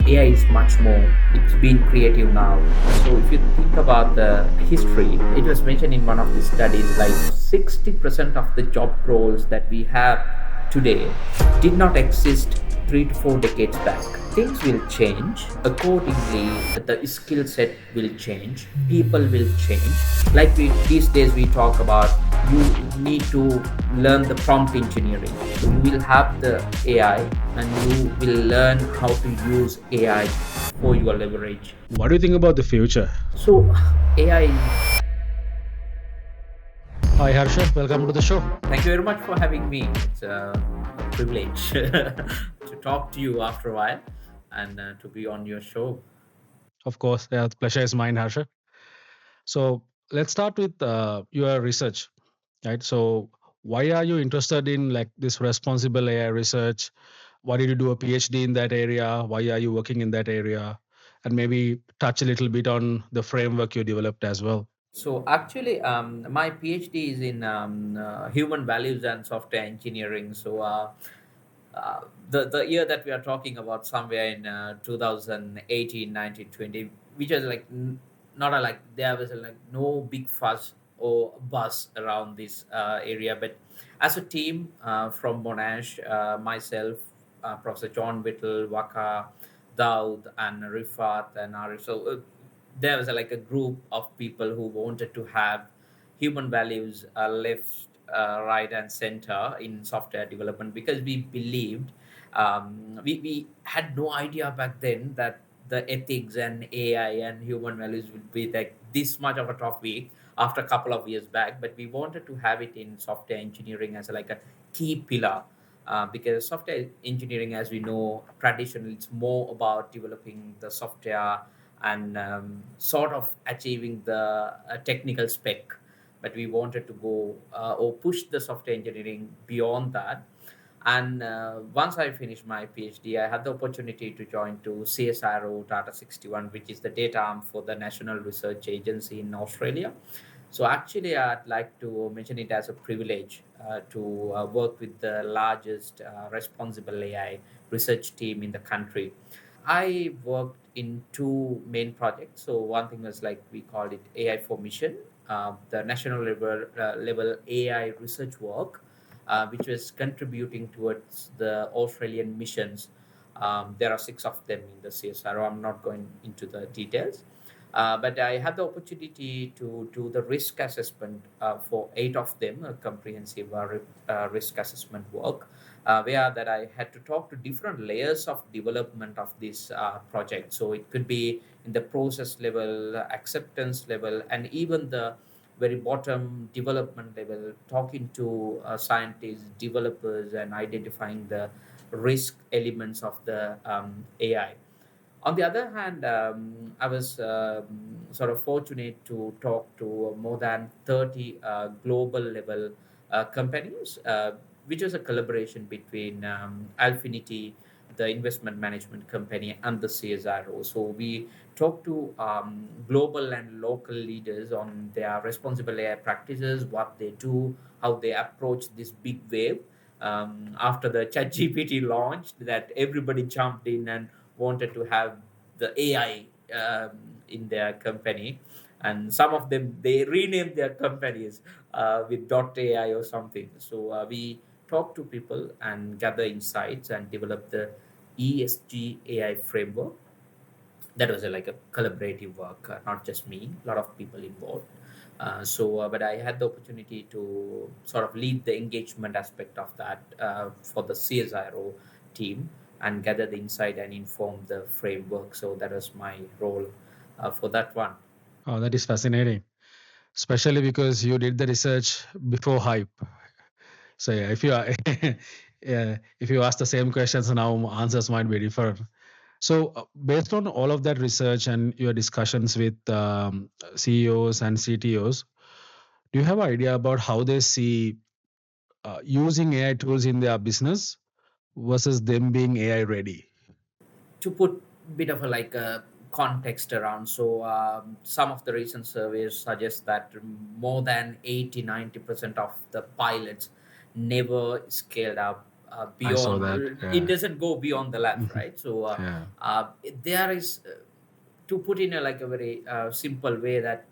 AI is much more. It's been creative now. So if you think about the history, it was mentioned in one of the studies like 60% of the job roles that we have today did not exist 3 to 4 decades back. Things will change accordingly. The skill set will change. People will change. Like these days we talk about, you need to learn the prompt engineering. So you will have the AI and you will learn how to use AI for your leverage. What do you think about the future? So AI. Hi, Harsha. Welcome to the show. Thank you very much for having me. It's a privilege to talk to you after a while and to be on your show. Of course, yeah, the pleasure is mine, Harsha. So let's start with your research, right? So why are you interested in like this responsible AI research? Why did you do a PhD in that area? Why are you working in that area? And maybe touch a little bit on the framework you developed as well. So actually, my PhD is in human values and software engineering. So uh, the year that we are talking about, somewhere in 2018, 19, 20, which was like not a, like there was like no big fuss or buzz around this area. But as a team from Monash, myself, Professor John Whittle, Waka, Daud, and Rifat, and Arif. So there was like a group of people who wanted to have human values left, right, and center in software development, because we believed, we had no idea back then that the ethics and AI and human values would be like this much of a topic after a couple of years back. But we wanted to have it in software engineering as like a key pillar, because software engineering, as we know, traditionally it's more about developing the software and sort of achieving the technical spec. But we wanted to go or push the software engineering beyond that. And once I finished my PhD, I had the opportunity to join to CSIRO Tata 61, which is the data arm for the National Research Agency in Australia. So actually, I'd like to mention it as a privilege to work with the largest responsible AI research team in the country. I worked in two main projects. So one thing was like we called it AI for Mission, the national level AI research work, which was contributing towards the Australian missions. There are six of them in the CSRO. I'm not going into the details. But I had the opportunity to do the risk assessment for eight of them, a comprehensive risk assessment work, where that I had to talk to different layers of development of this project. So it could be in the process level, acceptance level, and even the very bottom development level, talking to scientists, developers, and identifying the risk elements of the AI. On the other hand, I was sort of fortunate to talk to more than 30 global level companies, which was a collaboration between Alfinity, the investment management company, and the CSRO. So we talked to global and local leaders on their responsible AI practices, what they do, how they approach this big wave. After the ChatGPT launched, that everybody jumped in and wanted to have the AI in their company, and some of them they renamed their companies with .ai or something. So we talk to people and gather insights and develop the ESG AI framework. That was like a collaborative work, not just me, a lot of people involved. But I had the opportunity to sort of lead the engagement aspect of that for the CSIRO team and gather the insight and inform the framework. So that was my role for that one. Oh, that is fascinating, especially because you did the research before hype. So yeah, if you are, yeah, if you ask the same questions now, answers might be different. So, based on all of that research and your discussions with CEOs and CTOs, do you have an idea about how they see using AI tools in their business versus them being AI ready? To put a bit of a like a context around, so some of the recent surveys suggest that more than 80-90% of the pilots never scaled up I saw beyond. that. It Yeah. doesn't go beyond the labs, Mhm. right? So Yeah. there is to put in a like a very simple way that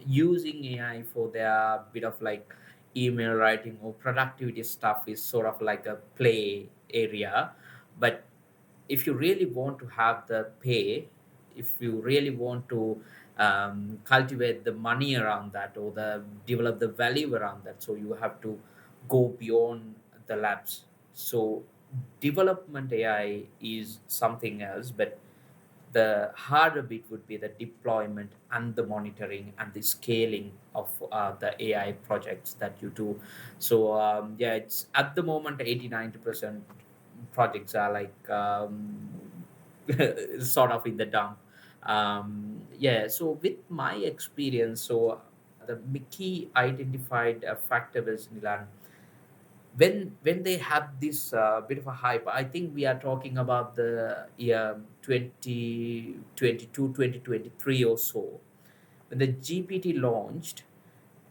using AI for their bit of like email writing or productivity stuff is sort of like a play area. But if you really want to have the pay, if you really want to cultivate the money around that or the develop the value around that, so you have to go beyond the labs. So development AI is something else, but the harder bit would be the deployment and the monitoring and the scaling of the AI projects that you do. So yeah, it's at the moment 80-90% projects are like sort of in the dump. Yeah, so with my experience, so the key identified factor is Nilan, when they have this bit of a hype. I think we are talking about the year 2022, 2023 or so, when the GPT launched.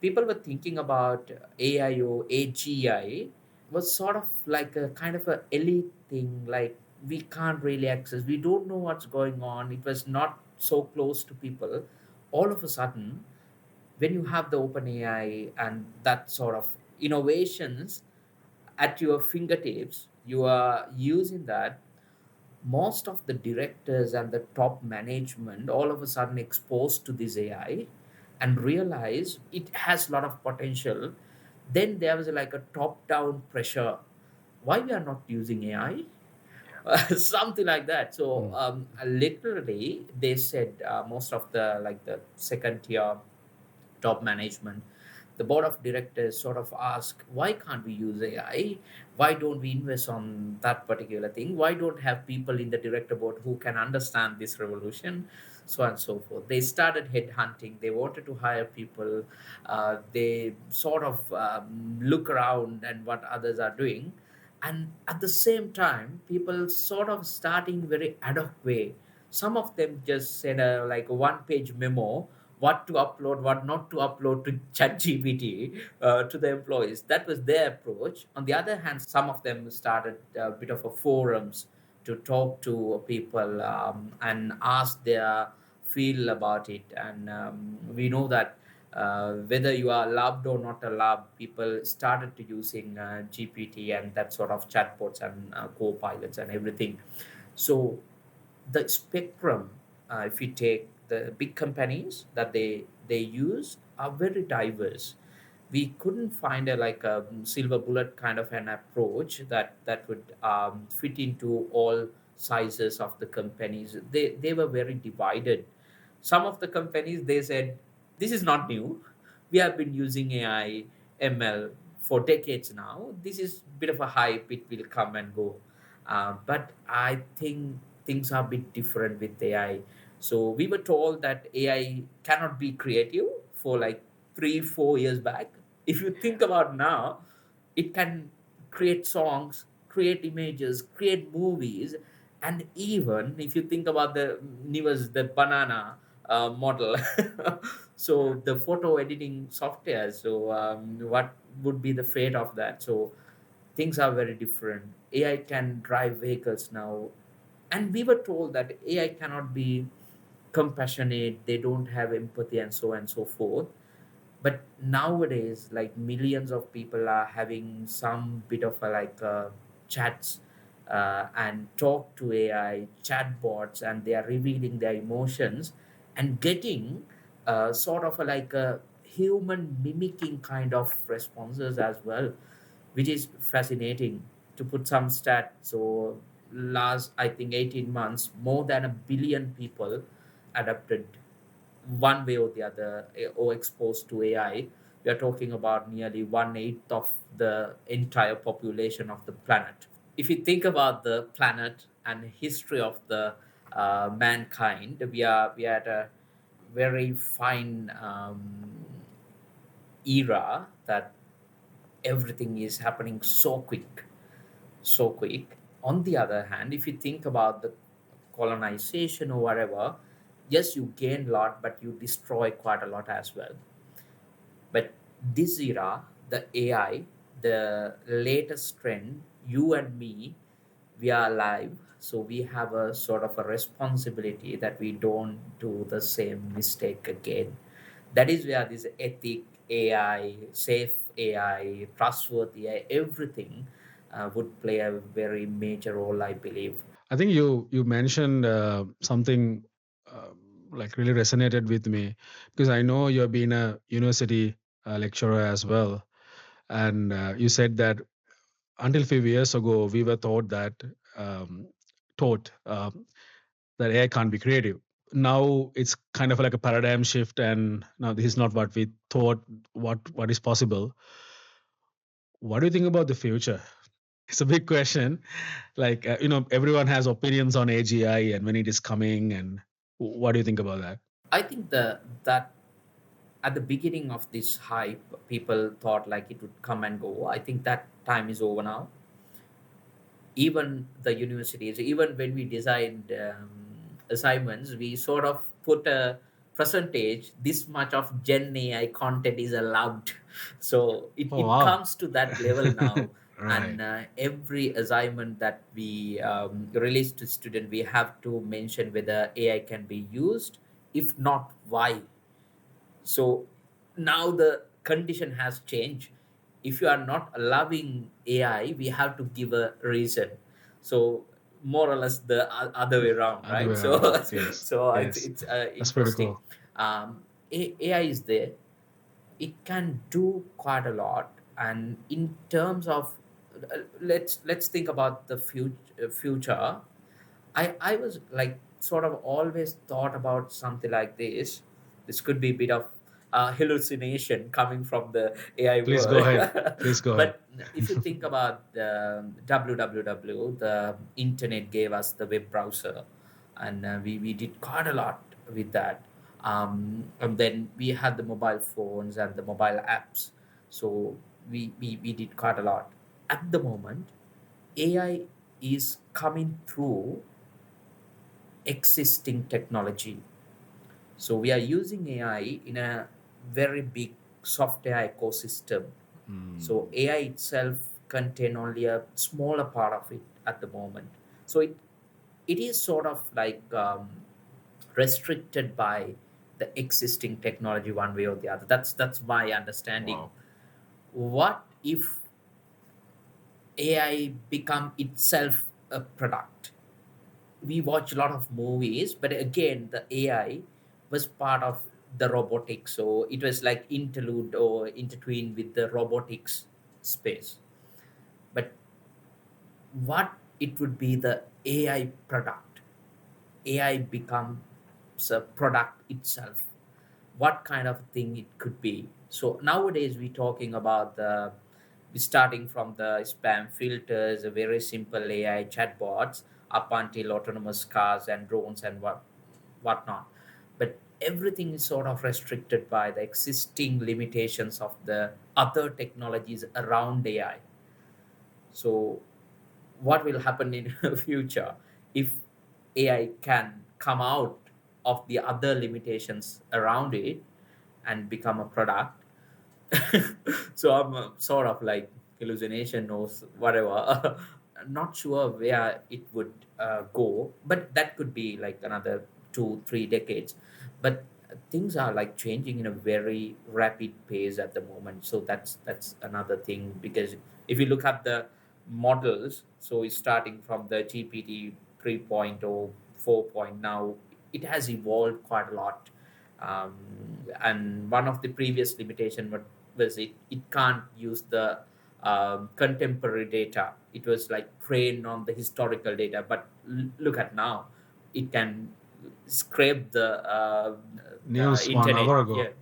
People were thinking about AI or AGI was sort of like a kind of a elite thing, like we can't really access, we don't know what's going on, it was not so close to people. All of a sudden, when you have the open AI and that sort of innovations at your fingertips, you are using that. Most of the directors and the top management all of a sudden exposed to this AI and realize it has a lot of potential. Then there was like a top-down pressure. Why we are not using AI? Something like that. So Mm. literally, they said most of the like the second tier top management, the board of directors sort of ask, why can't we use AI? Why don't we invest on that particular thing? Why don't have people in the director board who can understand this revolution? So on and so forth. They started headhunting. They wanted to hire people. They sort of look around and what others are doing. And at the same time, people sort of starting very ad hoc way. Some of them just send a like a one-page memo what to upload, what not to upload to ChatGPT to the employees. That was their approach. On the other hand, some of them started a bit of a forums to talk to people and ask their feel about it. And we know that whether you are loved or not a loved, people started to using GPT and that sort of chatbots and co-pilots and everything. So the spectrum, if you take the big companies that they use, are very diverse. We couldn't find a like a silver bullet kind of an approach that would fit into all sizes of the companies. They were very divided. Some of the companies, they said, this is not new, we have been using AI ML for decades now, this is bit of a hype, it will come and go. But I think things are a bit different with AI. So we were told that AI cannot be creative for like 3-4 years back. If you think about now, it can create songs, create images, create movies, and even if you think about the newest, the banana model, so the photo editing software. So what would be the fate of that? So things are very different. AI can drive vehicles now, and we were told that AI cannot be compassionate, they don't have empathy, and so on and so forth. But nowadays, like millions of people are having some bit of a like chats and talk to AI chatbots, and they are revealing their emotions and getting sort of a like a human mimicking kind of responses as well, which is fascinating. To put some stat, so last I think 18 months, more than 1 billion people adapted one way or the other or exposed to AI. We are talking about nearly 1/8 of the entire population of the planet. If you think about the planet and history of the mankind, we are at a very fine era that everything is happening so quick, so quick. On the other hand, if you think about the colonization or whatever, yes, you gain a lot, but you destroy quite a lot as well. But this era, the AI, the latest trend, you and me, we are alive, so we have a sort of a responsibility that we don't do the same mistake again. That is where this ethic, AI, safe AI, trustworthy AI, everything would play a very major role, I believe. I think you mentioned something uh, like really resonated with me, because I know you've been a university lecturer as well, and you said that until few years ago we were um, taught that AI can't be creative. Now it's kind of like a paradigm shift, and now this is not what we thought what is possible. What do you think about the future? It's a big question. Like everyone has opinions on AGI and when it is coming, and what do you think about that? I think that at the beginning of this hype, people thought like it would come and go. I think that time is over now. Even the universities, even when we designed assignments, we sort of put a percentage, this much of Gen AI content is allowed. So Oh it wow. comes to that level now. Right. And every assignment that we release to student, we have to mention whether AI can be used. If not, why? So now the condition has changed. If you are not allowing AI, we have to give a reason. So more or less the other way around, Other way right? around. So Yes. so Yes. it's That's pretty interesting. cool. AI is there. It can do quite a lot, and in terms of let's think about the future. I was like sort of always thought about something like this. This could be a bit of hallucination coming from the AI Please go world. ahead. Please go ahead. But if you think about the www, the internet gave us the web browser, and we did quite a lot with that. And then we had the mobile phones and the mobile apps. So we did quite a lot. At the moment, AI is coming through existing technology. So we are using AI in a very big software ecosystem. So Mm, AI itself contain only a smaller part of it at the moment. So it is sort of like restricted by the existing technology one way or the other. That's my understanding. wow. What if AI become itself a product? We watch a lot of movies, but again, the AI was part of the robotics, so it was like interlude or intertwined with the robotics space. But what it would be the AI product? AI becomes a product itself. What kind of thing it could be? So nowadays we're talking about the starting from the spam filters, a very simple AI chatbots, up until autonomous cars and drones and whatnot. But everything is sort of restricted by the existing limitations of the other technologies around AI. So what will happen in the future if AI can come out of the other limitations around it and become a product? So I'm sort of like hallucination or whatever. Not sure where it would go, but that could be like another 2 3 decades. But things are like changing in a very rapid pace at the moment. So that's another thing, because if you look at the models, so it's starting from the GPT 3.0, 4 now, it has evolved quite a lot. um, and one of the previous limitation was it can't use the contemporary data. It was like trained on the historical data, but look at now, it can scrape the News one internet. hour Yeah, ago.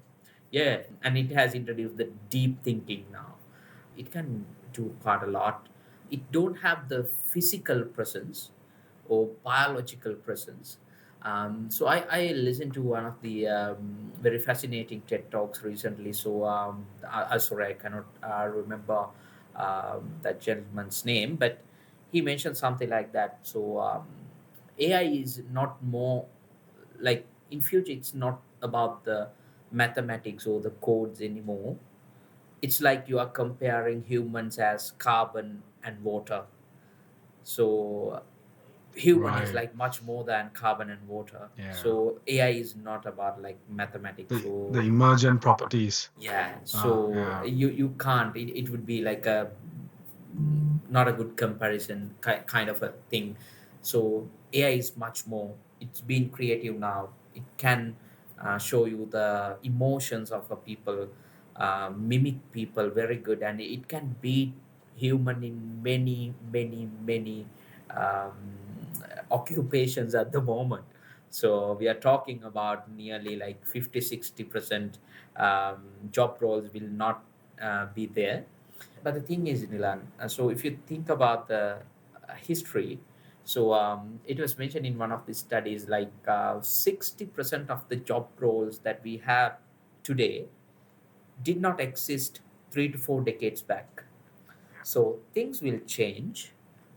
yeah, and it has introduced the deep thinking now. It can do quite a lot. It don't have the physical presence or biological presence. So I listened to one of the very fascinating TED talks recently. So sorry, I cannot remember that gentleman's name, but he mentioned something like that. So AI is not more like in future. It's not about the mathematics or the codes anymore. It's like you are comparing humans as carbon and water. So human is Right. like much more than carbon and water. Yeah. So AI is not about like mathematics. The So emergent properties. yeah, Ah, so yeah. you can't. It would be like a not a good comparison kind of a thing. So AI is much more. It's been creative now. It can show you the emotions of a people, mimic people very good, and it can beat human in many, many, many um, occupations at the moment. So we are talking about nearly like 50-60% job roles will not be there. But the thing is, Nilan, so if you think about the history, so it was mentioned in one of the studies like 60% of the job roles that we have today did not exist 3 to 4 decades back. So things will change.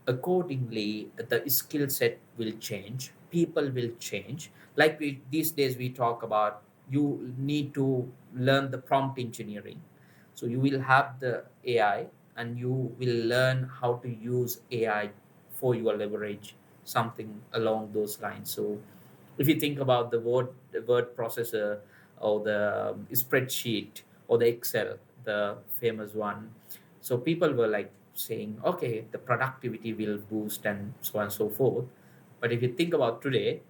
Accordingly, the skill set will change. People will change. Like these days we talk about, you need to learn the prompt engineering. So you will have the AI and you will learn how to use AI for your leverage, something along those lines. So if you think about the word processor or the spreadsheet or the Excel, the famous one, so people were like saying, okay, the productivity will boost and so on and so forth. But if you think about today,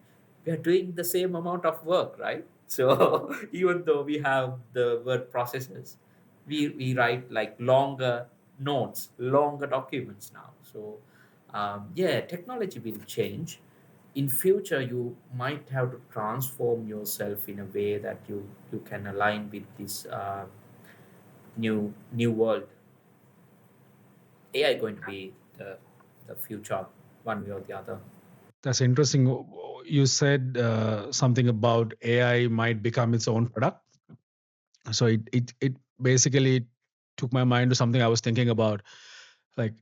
we are doing the same amount of work, right? So even though we have the word processors, we write like longer notes, longer documents now. So yeah, technology will change. In future, you might have to transform yourself in a way that you can align with this new world. AI going to be the future, one way or the other. That's interesting. You said something about AI might become its own product. So it basically took my mind to something I was thinking about. Like,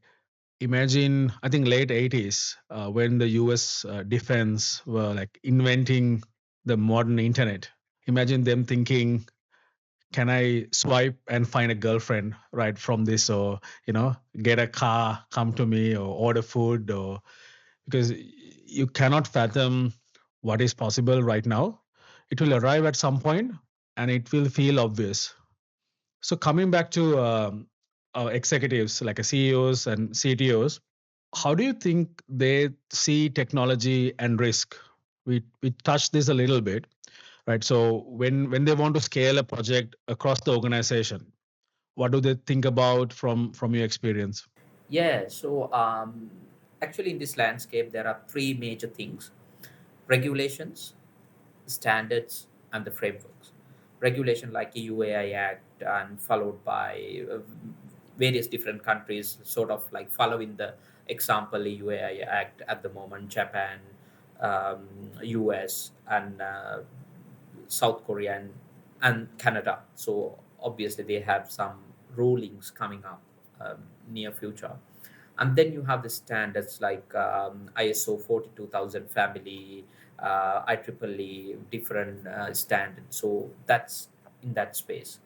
imagine, I think late 80s, when the US defense were like inventing the modern internet. Imagine them thinking, can I swipe and find a girlfriend right from this, or get a car, come to me, or order food, or because you cannot fathom what is possible right now. It will arrive at some point and it will feel obvious. So coming back to executives like CEOs and CTOs, how do you think they see technology and risk? We touched this a little bit, right? So when they want to scale a project across the organization, what do they think about from your experience? Yeah, so actually, in this landscape, there are three major things: regulations, standards, and the frameworks. Regulation like UAI Act, and followed by various different countries, sort of like following the example UAI Act at the moment, Japan, um, US, and South Korea, and Canada. So obviously they have some rulings coming up near future. And then you have the standards like ISO 42000 family, IEEE, different standards. So that's in that space.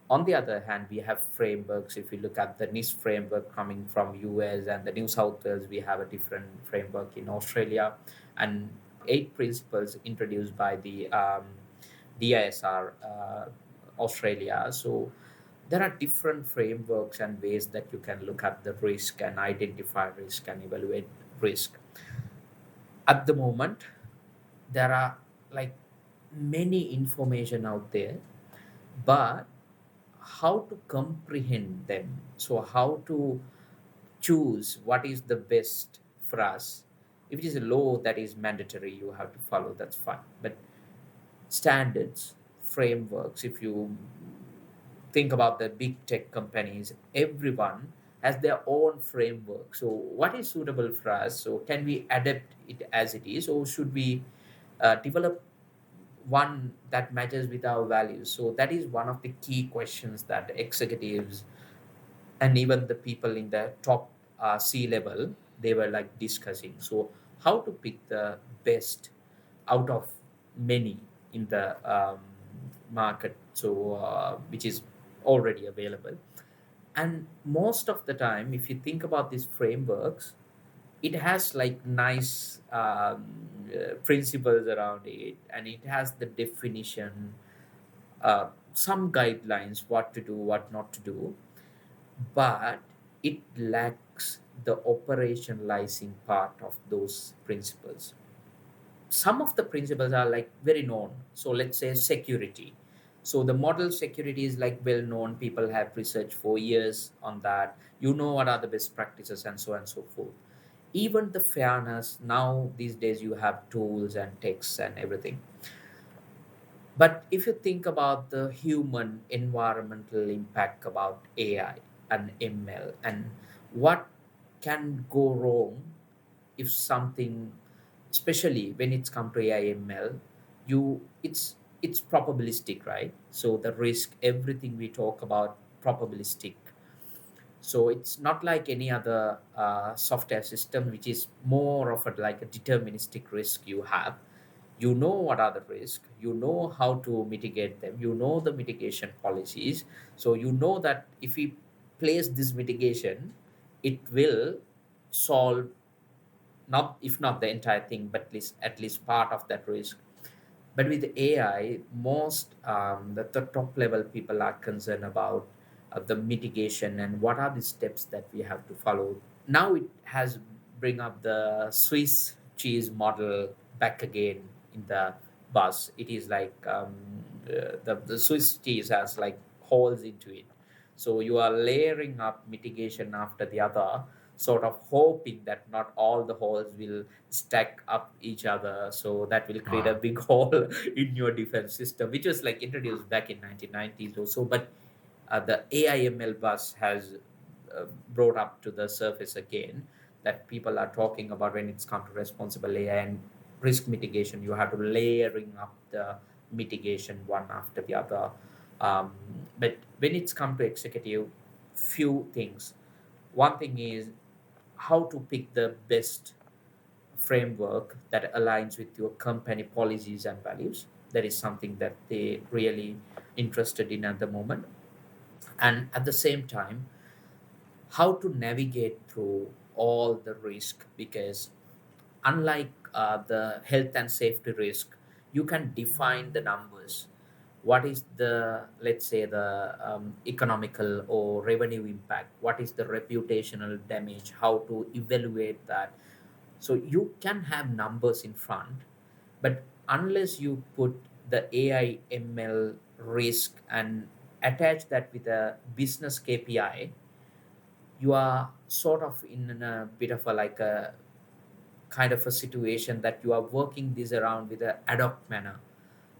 On the other hand, we have frameworks. If you look at the NIST framework coming from US and the New South Wales, we have a different framework in Australia, and 8 principles introduced by the DISR Australia. So there are different frameworks and ways that you can look at the risk and identify risk and evaluate risk. At the moment, there are like many information out there, but how to comprehend them, so how to choose what is the best for us. If it is a law that is mandatory, you have to follow, that's fine. But standards, frameworks, if you think about the big tech companies, everyone has their own framework. So what is suitable for us? So can we adapt it as it is, or should we develop one that matches with our values? So that is one of the key questions that executives and even the people in the top C level, they were like discussing. So how to pick the best out of many in the market, so which is already available. And most of the time, if you think about these frameworks, it has like nice principles around it, and it has the definition, some guidelines, what to do, what not to do, but it lacks the operationalizing part of those principles. Some of the principles are like very known. So let's say security. So the model security is like well known. People have researched for years on that. You know what are the best practices and so on and so forth. Even the fairness, now these days you have tools and texts and everything. But if you think about the human environmental impact about AI and ML, and what can go wrong if something, especially when it's come to AI ML, you it's probabilistic, right? So the risk, everything we talk about, probabilistic. So it's not like any other software system, which is more of a like a deterministic risk you have. You know what are the risks, you know how to mitigate them, you know the mitigation policies. So you know that if we place this mitigation, it will solve, not if not the entire thing, but at least part of that risk. But with AI, most the top level people are concerned about the mitigation and what are the steps that we have to follow. Now it has bring up the Swiss cheese model back again in the bus. It is like the Swiss cheese has like holes into it. So you are layering up mitigation after the other, sort of hoping that not all the holes will stack up each other. So that will create a Wow. big hole in your defense system, which was like introduced back in 1990s or so. But the AIML bus has brought up to the surface again, that people are talking about when it's come to responsible AI and risk mitigation. You have to layering up the mitigation one after the other. Um, but when it's come to executive, few things. One thing is how to pick the best framework that aligns with your company policies and values. That is something that they really interested in at the moment. And at the same time, how to navigate through all the risk, because unlike the health and safety risk, you can define the numbers. What is the, let's say, the economical or revenue impact? What is the reputational damage? How to evaluate that? So you can have numbers in front, but unless you put the AI ML risk and attach that with a business KPI, you are sort of in a bit of a like a kind of a situation that you are working this around with a ad hoc manner.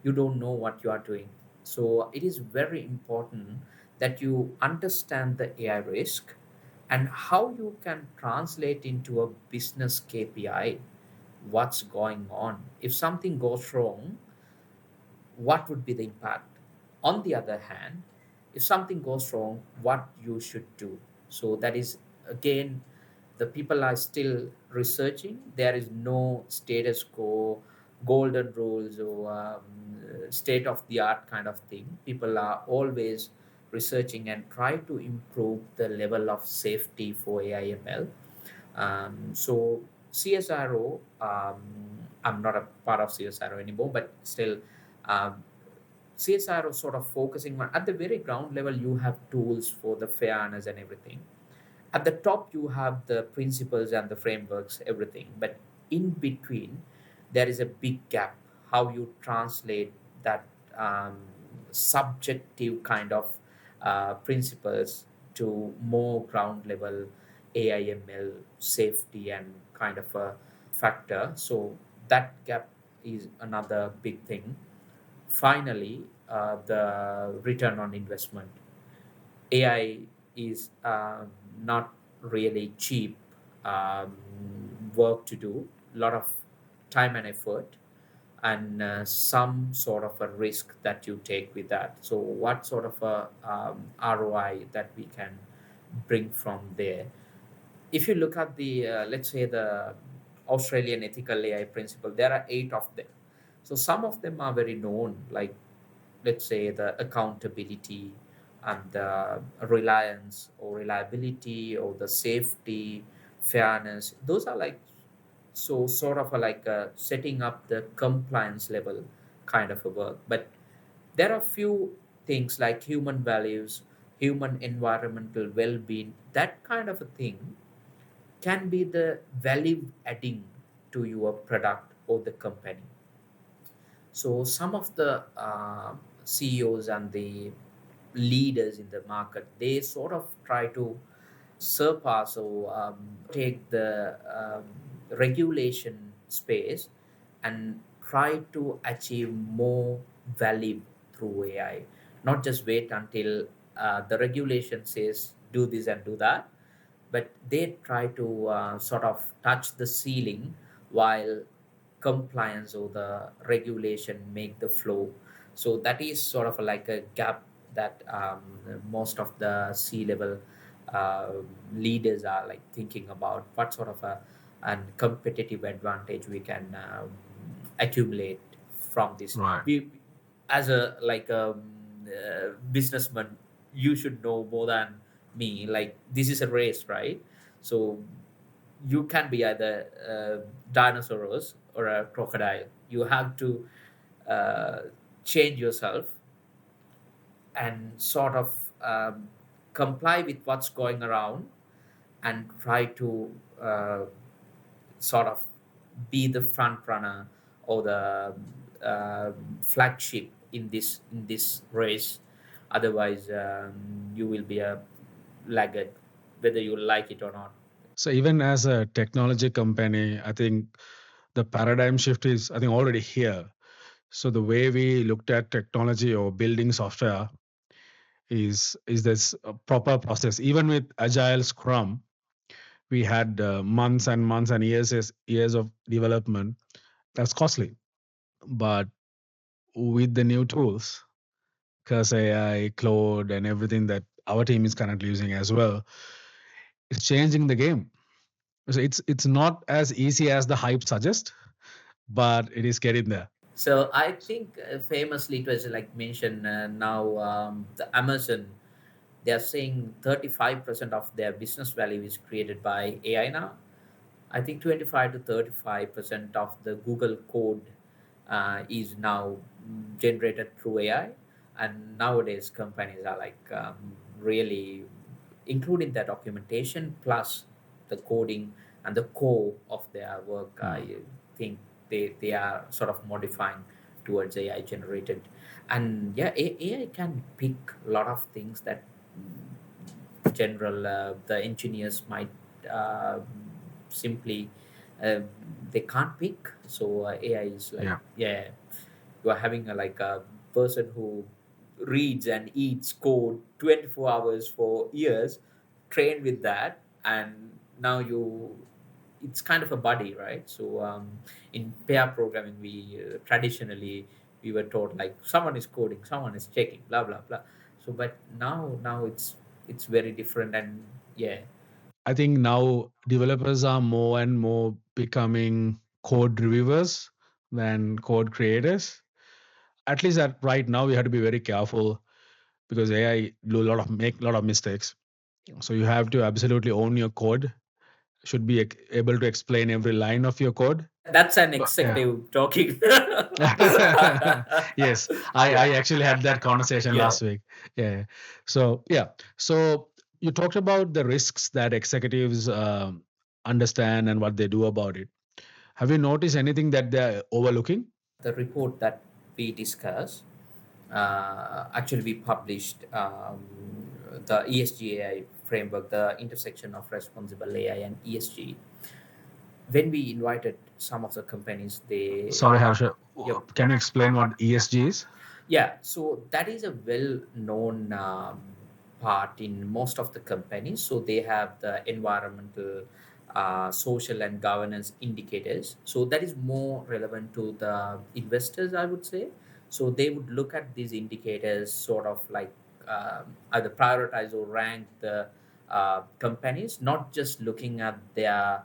You don't know what you are doing. So it is very important that you understand the AI risk and how you can translate into a business KPI what's going on. If something goes wrong, what would be the impact? On the other hand, if something goes wrong, what you should do. So that is again, the people are still researching. There is no status quo, golden rules, or state of the art kind of thing. People are always researching and try to improve the level of safety for AIML. So CSRO, I'm not a part of CSRO anymore, but still, um, CSRO sort of focusing on at the very ground level. You have tools for the fairness and everything. At the top, you have the principles and the frameworks, everything. But in between, there is a big gap. How you translate that um, subjective kind of principles to more ground level AIML safety and kind of a factor. So that gap is another big thing. Finally, the return on investment. AI is not really cheap um, work to do, a lot of time and effort, and some sort of a risk that you take with that. So, what sort of a ROI that we can bring from there? If you look at the, let's say, the Australian ethical AI principle, there are 8 of them. So, some of them are very known, like let's say the accountability, and the reliance or reliability or the safety, fairness. Those are like so sort of like setting up the compliance level kind of a work. But there are few things like human values, human environmental well-being, that kind of a thing can be the value adding to your product or the company. So some of the CEOs and the leaders in the market, they sort of try to surpass or take the regulation space and try to achieve more value through AI. Not just wait until the regulation says do this and do that, but they try to sort of touch the ceiling while compliance or the regulation make the flow. So that is sort of like a gap that most of the C level uh, leaders are like thinking about what sort of a and competitive advantage we can accumulate from this. Right. We as a like businessman, you should know more than me. Like this is a race, right? So you can be either a dinosaurs or a crocodile. You have to uh, change yourself and sort of comply with what's going around and try to sort of be the front runner or the flagship in this race. Otherwise, you will be a laggard, whether you like it or not. So even as a technology company, I think the paradigm shift is, I think, already here. So the way we looked at technology or building software is this proper process. Even with Agile Scrum, we had months and months and years of development. That's costly. But with the new tools, because AI, Claude, and everything that our team is currently using as well, it's changing the game. So it's not as easy as the hype suggests, but it is getting there. So I think famously it was like mentioned now the Amazon, they are saying 35% of their business value is created by AI now. I think 25 to 35% of the Google code is now generated through AI. And nowadays, companies are like really including the documentation plus the coding and the core of their work. Hmm. I think they are sort of modifying towards AI generated. And yeah, AI can pick a lot of things that general the engineers might uh, simply uh, they can't pick. So AI is like, Yeah. yeah, you are having a like a person who reads and eats code 24 hours for years, trained with that, and now you it's kind of a buddy, right? So in pair programming, we traditionally we were taught like someone is coding, someone is checking, blah blah blah. So but now it's very different. And yeah, I think now developers are more and more becoming code reviewers than code creators. At least at right now, we have to be very careful because AI do a lot of make a lot of mistakes. So you have to absolutely own your code. Should be able to explain every line of your code. that's an But yeah. executive talking. Yes, I actually had that conversation Yeah. last week. Yeah. So yeah. So you talked about the risks that executives understand and what they do about it. Have you noticed anything that they're overlooking? The report that we discussed, actually we published the ESG AI framework, the intersection of responsible AI and ESG. When we invited some of the companies, they Sorry, Harsha. yep. Can you explain what ESG is? Yeah, so that is a well-known part in most of the companies. So they have the environmental, social, and governance indicators. So that is more relevant to the investors, I would say. So they would look at these indicators, sort of like either prioritize or rank the companies, not just looking at their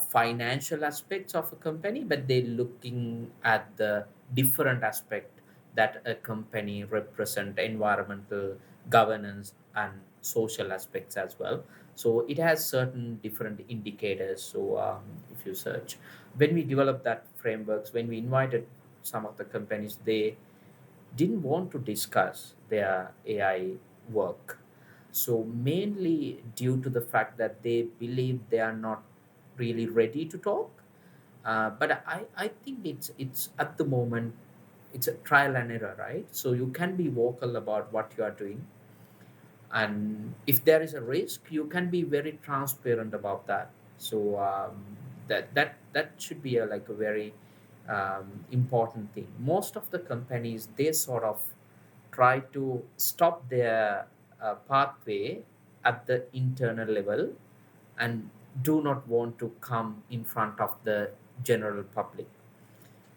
financial aspects of a company, but they're looking at the different aspect that a company represent: environmental, governance, and social aspects as well. So it has certain different indicators. So if you search, when we developed that frameworks, when we invited some of the companies, they didn't want to discuss their AI work. So mainly due to the fact that they believe they are not really ready to talk. But I think it's at the moment it's a trial and error, right? So you can be vocal about what you are doing, and if there is a risk, you can be very transparent about that. So that should be a like a very important thing. Most of the companies, they sort of try to stop their pathway at the internal level and do not want to come in front of the general public.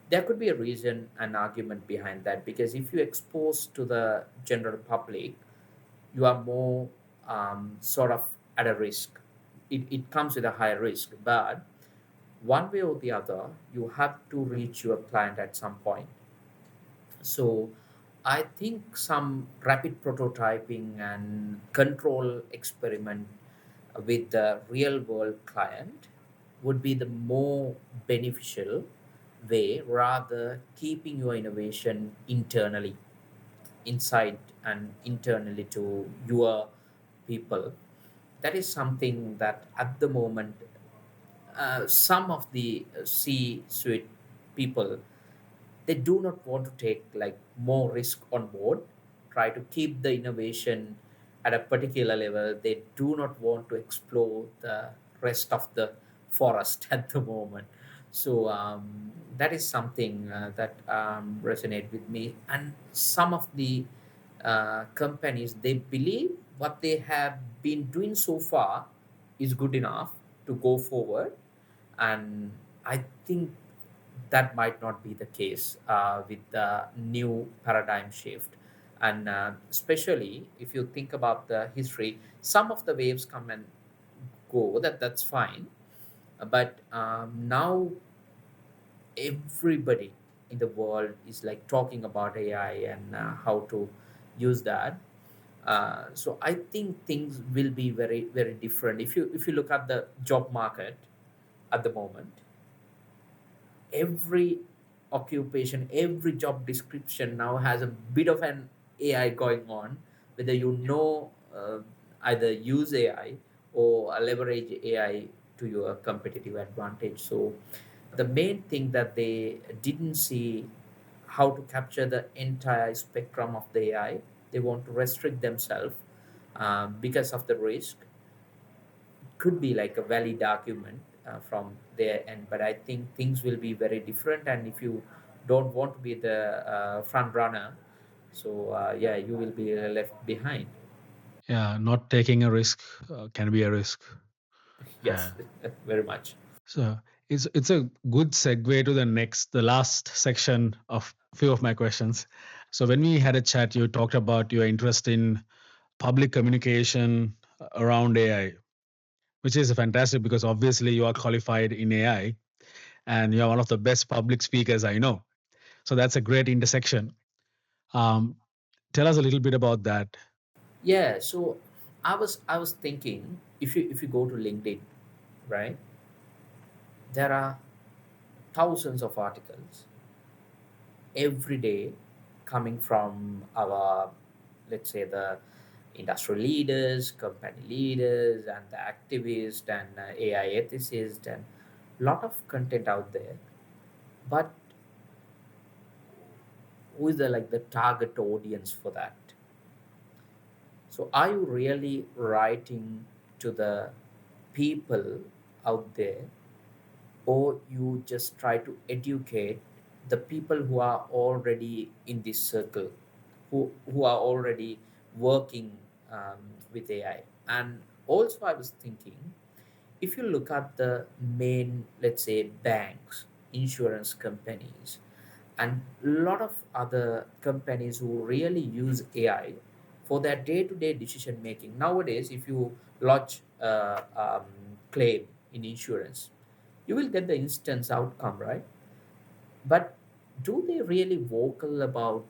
There could be a reason and argument behind that, because if you expose to the general public, you are more sort of at a risk. It comes with a high risk, but one way or the other, you have to reach your client at some point. So I think some rapid prototyping and control experiment with the real world client would be the more beneficial way, rather keeping your innovation internally, inside and internally to your people. That is something that at the moment, some of the C-suite people, they do not want to take like more risk on board, try to keep the innovation at a particular level. They do not want to explore the rest of the forest at the moment. So that is something that resonate with me. And some of the companies, they believe what they have been doing so far is good enough to go forward. And I think that might not be the case with the new paradigm shift. And especially if you think about the history, some of the waves come and go, that's fine. But now everybody in the world is like talking about AI and how to use that. So I think things will be very very different. If you look at the job market at the moment, every occupation, every job description now has a bit of an AI going on, whether either use AI or leverage AI to your competitive advantage. So the main thing that they didn't see how to capture the entire spectrum of the AI, they want to restrict themselves because of the risk. Could be like a valid argument from their end, but I think things will be very different. And if you don't want to be the front runner, so yeah, you will be left behind. Yeah, not taking a risk can be a risk. Yes, Yeah. very much. So it's a good segue to the last section of few of my questions. So when we had a chat, you talked about your interest in public communication around AI, which is fantastic because obviously you are qualified in AI and you are one of the best public speakers I know. So that's a great intersection. Um, Tell us a little bit about that. Yeah, so I was thinking, if you go to LinkedIn, right, there are thousands of articles every day coming from our, let's say, the industrial leaders, company leaders, and the activists and AI ethicists, and lot of content out there. But who is the like the target audience for that? So are you really writing to the people out there, or you just try to educate the people who are already in this circle, who are already working with AI? And also I was thinking, if you look at the main, let's say, banks, insurance companies, and a lot of other companies who really use AI for their day-to-day decision making nowadays, if you lodge a claim in insurance, you will get the instant outcome, right? But do they really vocal about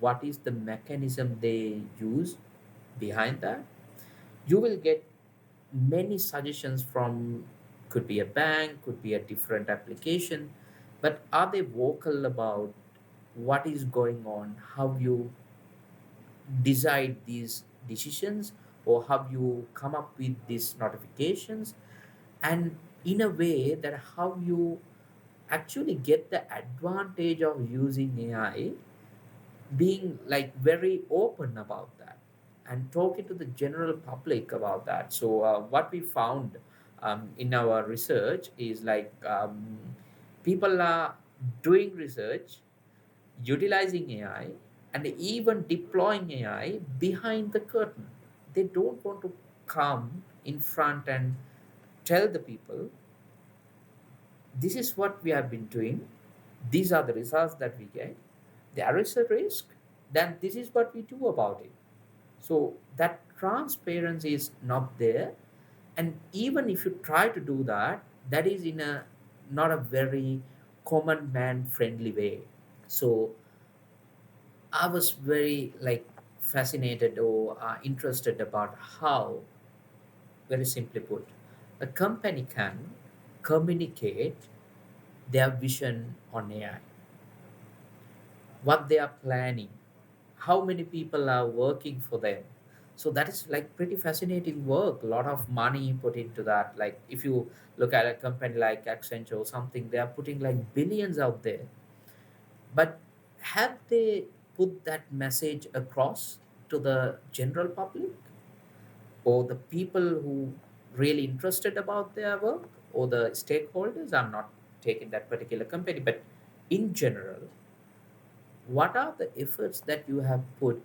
what is the mechanism they use? behind that, you will get many suggestions from, could be a bank, could be a different application, but are they vocal about what is going on, how you decide these decisions, or how you come up with these notifications, and in a way that how you actually get the advantage of using AI, being like very open about that and talking to the general public about that. So what we found in our research is like, people are doing research utilizing AI and even deploying AI behind the curtain. They don't want to come in front and tell the people, this is what we have been doing, these are the results that we get. There is a risk, then this is what we do about it. So that transparency is not there. And even if you try to do that, that is in a not a very common man friendly way. So I was very like fascinated or interested about how, very simply put, a company can communicate their vision on AI, what they are planning, how many people are working for them. So that is like pretty fascinating work. A lot of money put into that. Like if you look at a company like Accenture or something, they are putting like billions out there. But have they put that message across to the general public or the people who really interested about their work or the stakeholders? I'm not taking that particular company, but in general, what are the efforts that you have put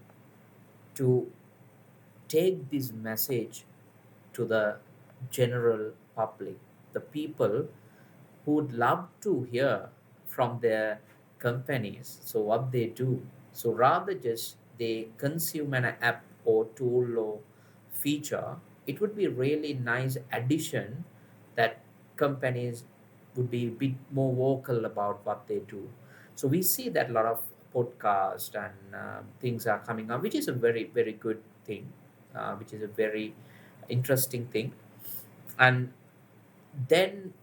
to take this message to the general public, the people who would love to hear from their companies, so what they do? So rather just they consume an app or tool or feature, it would be really nice addition that companies would be a bit more vocal about what they do. So we see that a lot of podcast and things are coming up, which is a very very good thing, which is a very interesting thing. And then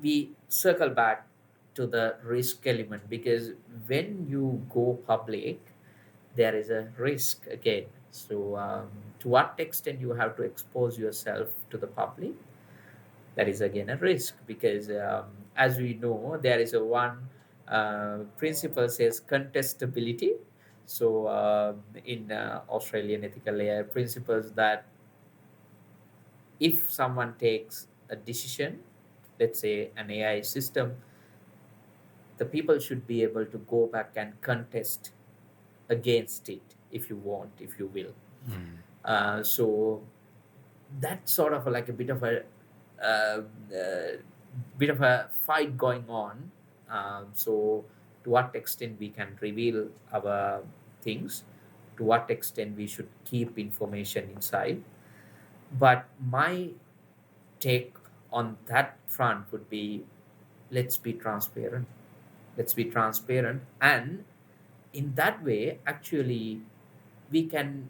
we circle back to the risk element, because when you go public, there is a risk again. So to what extent you have to expose yourself to the public, that is again a risk, because as we know, there is a one principle says contestability. So in Australian ethical AI principles, that if someone takes a decision, let's say an AI system, the people should be able to go back and contest against it if you want, if you will. Mm. So that's sort of like a uh, uh, bit of a fight going on. So to what extent we can reveal our things, to what extent we should keep information inside. But my take on that front would be, let's be transparent. Let's be transparent. And in that way, actually, we can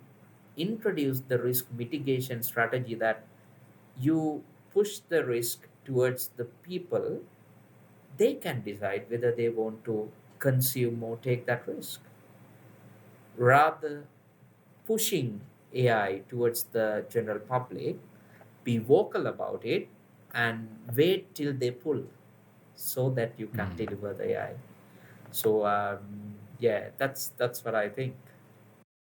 introduce the risk mitigation strategy, that you push the risk towards the people. They can decide whether they want to consume or take that risk, rather pushing AI towards the general public. Be vocal about it and wait till they pull, so that you can Mm. deliver the AI. So yeah, that's what I think.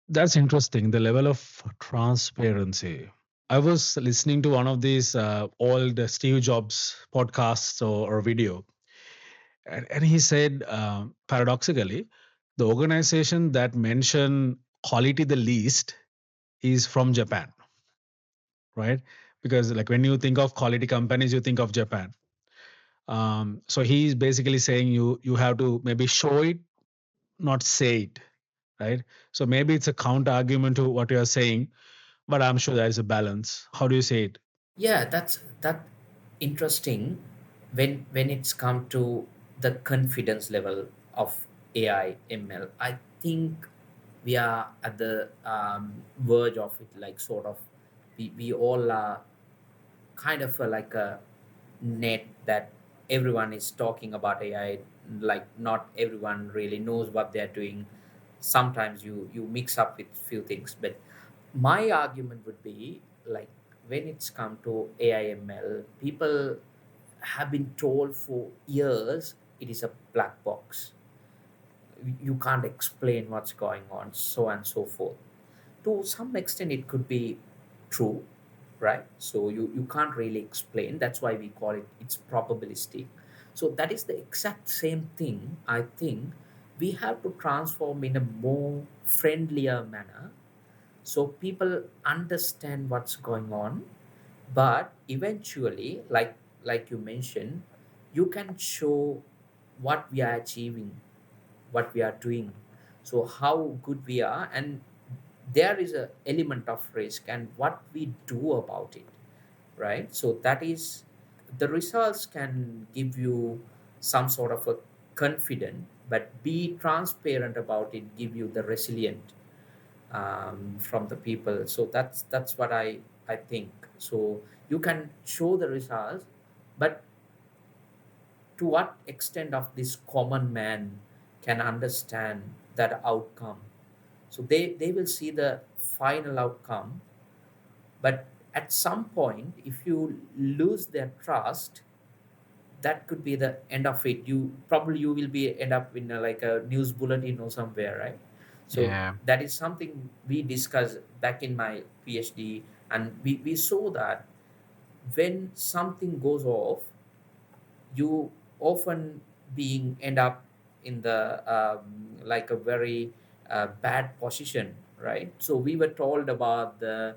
That's interesting. The level of transparency. I was listening to one of these old Steve Jobs podcasts or video, and he said, paradoxically, the organization that mention quality the least is from Japan, right? Because like when you think of quality companies, you think of Japan. So he's basically saying you have to maybe show it, not say it, right? So maybe it's a counter argument to what you are saying, but I'm sure there is a balance. How do you say it? Yeah, that interesting. When it's come to the confidence level of AI ML, I think we are at the verge of it, like sort of we all are kind of like a net that everyone is talking about AI. Like not everyone really knows what they're doing. Sometimes you mix up with few things, but my argument would be like when it's come to AIML, people have been told for years it is a black box. You can't explain what's going on, so and so forth. To some extent it could be true, right? So you can't really explain, that's why we call it, it's probabilistic. So that is the exact same thing. I think we have to transform in a more friendlier manner so people understand what's going on, but eventually, like you mentioned, you can show what we are achieving, what we are doing, so how good we are, and there is a element of risk and what we do about it, right? So that is, the results can give you some sort of a confident, but be transparent about it, give you the resilient from the people. So that's what I think. So you can show the results, but to what extent of this common man can understand that outcome? So they will see the final outcome, but at some point if you lose their trust, that could be the end of it. You probably you will be end up in like a news bulletin or somewhere, right? So Yeah, that is something we discussed back in my PhD, and we saw that when something goes off, you often being end up in the like a very bad position, right? So we were told about the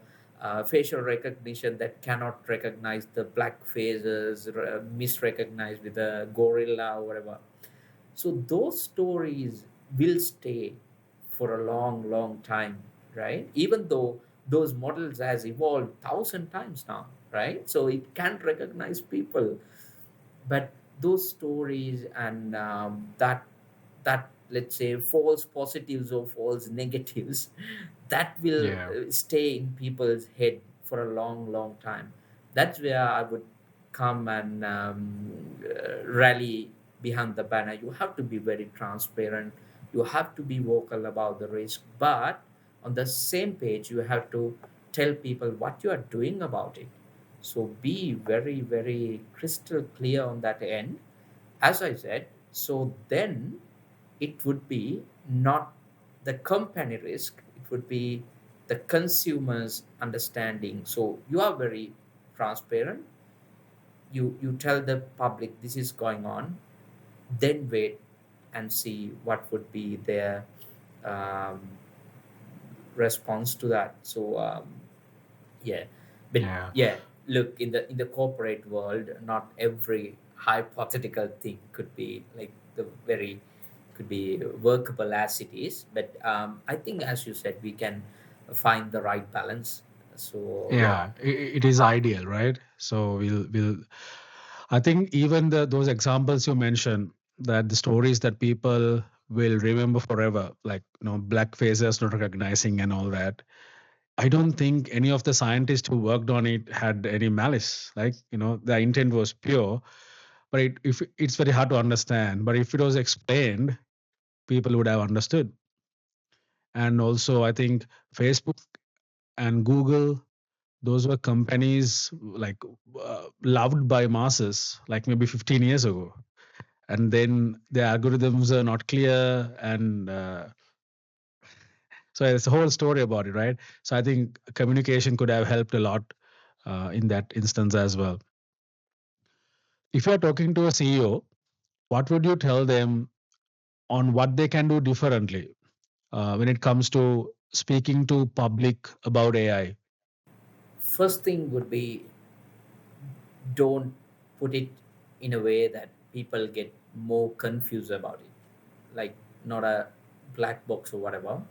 facial recognition that cannot recognize the black faces, misrecognized with a gorilla or whatever. So those stories will stay for a long, long time, right? Even though those models has evolved thousand times now, right? So it can't recognize people, but those stories and that let's say false positives or false negatives that will yeah, stay in people's head for a long, long time. That's where I would come and rally behind the banner. You have to be very transparent, you have to be vocal about the risk, but on the same page you have to tell people what you are doing about it. So be very, very crystal clear on that end, as I said. So then it would be not the company risk, it would be the consumer's understanding. So you are very transparent, you tell the public this is going on, then wait and see what would be their um, response to that. So yeah, but yeah, yeah, look, in the corporate world, not every hypothetical thing could be like the very could be workable as it is. But I think, as you said, we can find the right balance. So yeah, yeah. It is ideal, right? So we'll. I think even those examples you mentioned, that the stories that people will remember forever, like black faces not recognizing and all that. I don't think any of the scientists who worked on it had any malice. Like, the intent was pure, but if it's very hard to understand. But if it was explained, people would have understood. And also, I think Facebook and Google, those were companies like loved by masses, like maybe 15 years ago. And then the algorithms are not clear, and so it's a whole story about it, right? So I think communication could have helped a lot in that instance as well. If you're talking to a CEO, what would you tell them on what they can do differently when it comes to speaking to public about AI? first thing would be, don't put it in a way that people get more confused about it, like not a black box or whatever,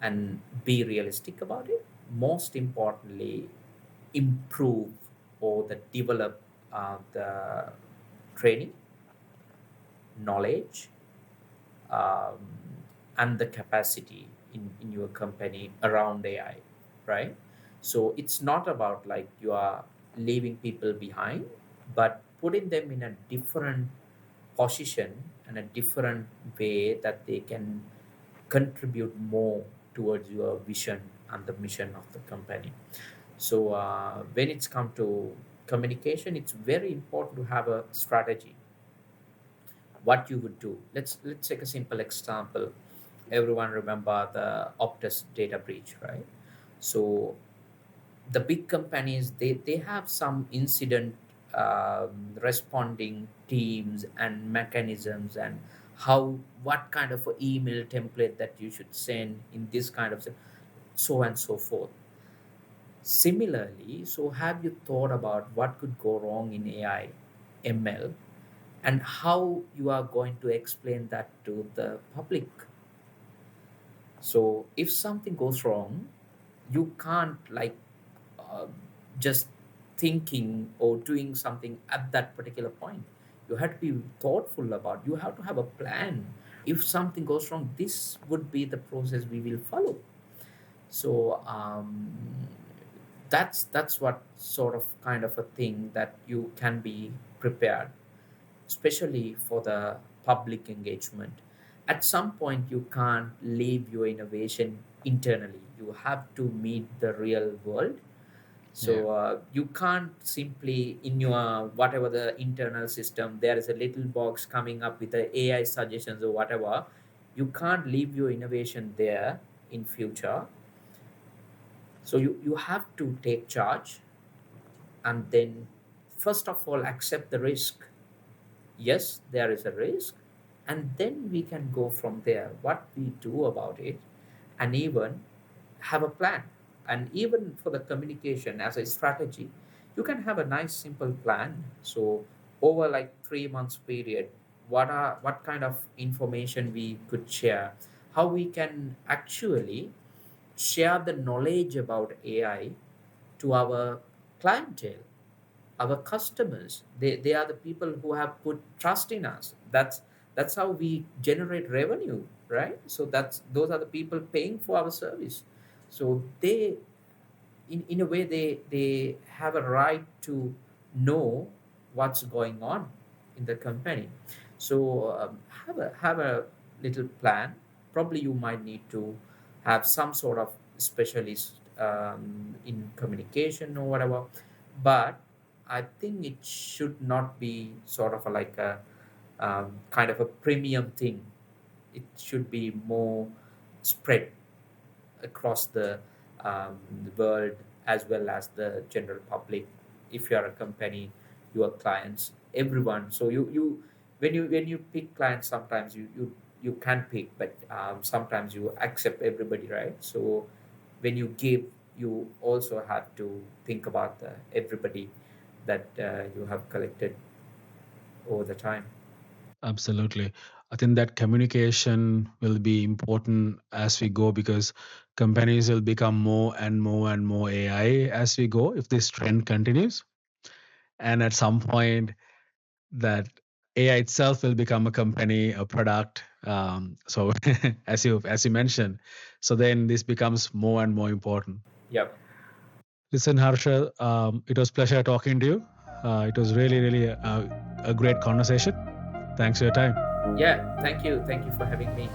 and be realistic about it. Most importantly, improve or the develop the training, knowledge, um, and the capacity. in your company around AI, right? So it's not about like you are leaving people behind, but putting them in a different position and a different way that they can contribute more towards your vision and the mission of the company. So when it's come to communication, it's very important to have a strategy. What you would do. Let's take a simple example. Everyone remember the Optus data breach, right? So the big companies, they have some incident responding teams and mechanisms, and how, what kind of a email template that you should send in this kind of, so and so forth. Similarly, so have you thought about what could go wrong in AI, ML, and how you are going to explain that to the public? So if something goes wrong, you can't like uh, just thinking or doing something at that particular point. You have to be thoughtful about, you have to have a plan. If something goes wrong, this would be the process we will follow. So that's what sort of kind of a thing that you can be prepared, especially for the public engagement. At some point, you can't leave your innovation internally. You have to meet the real world. Yeah, So you can't simply, in your whatever the internal system, there is a little box coming up with the AI suggestions or whatever. You can't leave your innovation there in future. So you have to take charge, and then first of all accept the risk. Yes, there is a risk, and then we can go from there, what we do about it, and even have a plan. And even for the communication as a strategy, you can have a nice simple plan. So over like 3 months period, what kind of information we could share, how we can actually share the knowledge about AI to our clientele, our customers. They are the people who have put trust in us. That's how we generate revenue, right? So that's, those are the people paying for our service. So they, in a way, they have a right to know what's going on in the company. So have a little plan. Probably you might need to have some sort of specialist in communication or whatever, but I think it should not be sort of like a kind of a premium thing. It should be more spread across the world, as well as the general public. If you are a company, your clients, everyone. So you when you pick clients, sometimes you can pick, but sometimes you accept everybody, right? So when you give, you also have to think about the everybody that you have collected over the time. absolutely. I think that communication will be important as we go because companies will become more and more and more AI as we go if this trend continues. And at some point, that AI itself will become a company, a product. So as you mentioned, so then this becomes more and more important. Yep. Listen, Harsha, it was pleasure talking to you. It was really a great conversation. Thanks for your time. Yeah, thank you for having me.